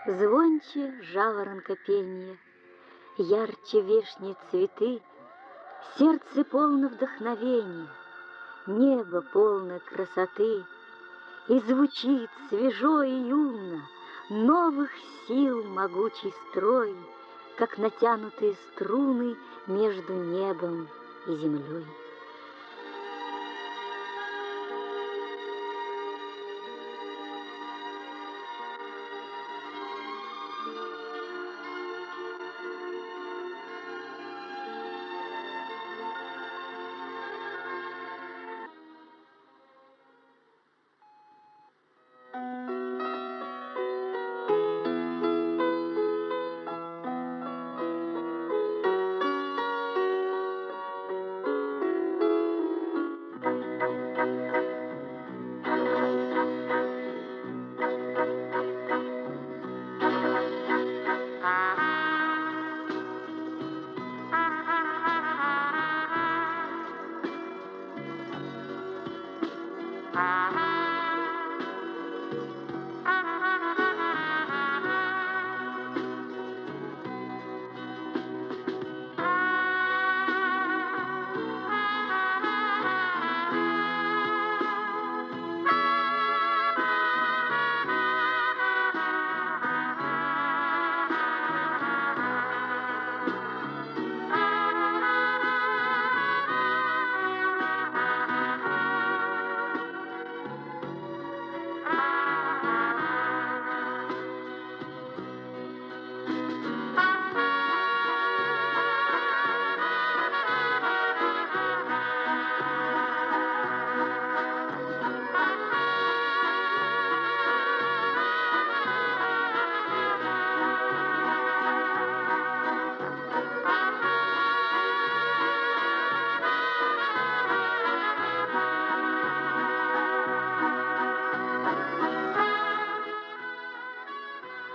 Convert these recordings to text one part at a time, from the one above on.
Звонче жаворонка пенье, ярче вишни цветы, сердце полно вдохновения, небо полно красоты, и звучит свежо и юно новых сил могучий строй, как натянутые струны между небом и землей.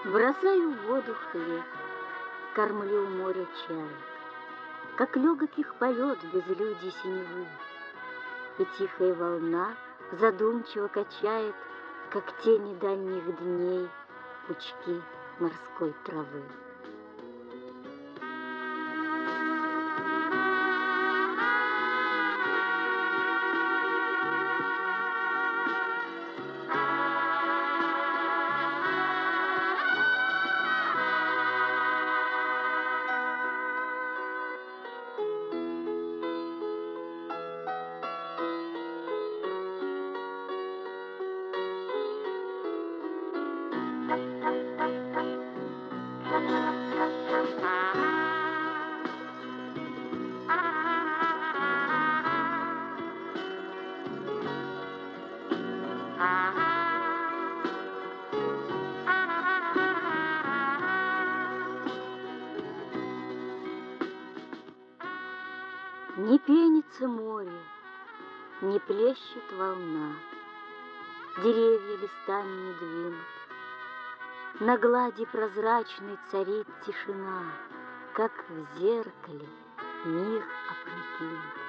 Бросаю в воду хлеб, кормлю море чаек, как легок их полет в безлюдье синевы, и тихая волна задумчиво качает, как тени дальних дней, пучки морской травы. Не пенится море, не плещет волна, деревья листами не двинут. На глади прозрачной царит тишина, как в зеркале мир опрокинут.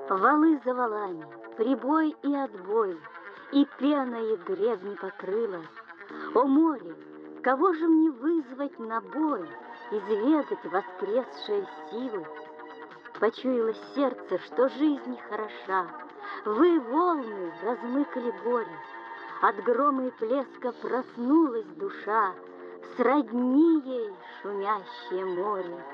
Валы за валами, прибой и отбой, и пеной гребни покрыла. О море, кого же мне вызвать на бой, изведать воскресшие силы? Почуяло сердце, что жизнь хороша, вы, волны, размыкали горе, от грома и плеска проснулась душа, сродни ей шумящее море.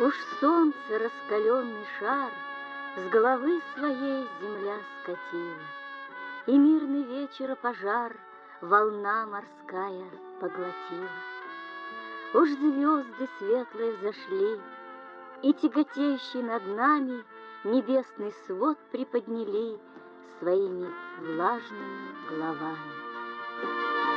Уж солнце раскаленный шар с головы своей земля скатила, и мирный вечера пожар волна морская поглотила. Уж звезды светлые взошли, и тяготеющий над нами небесный свод приподняли своими влажными головами.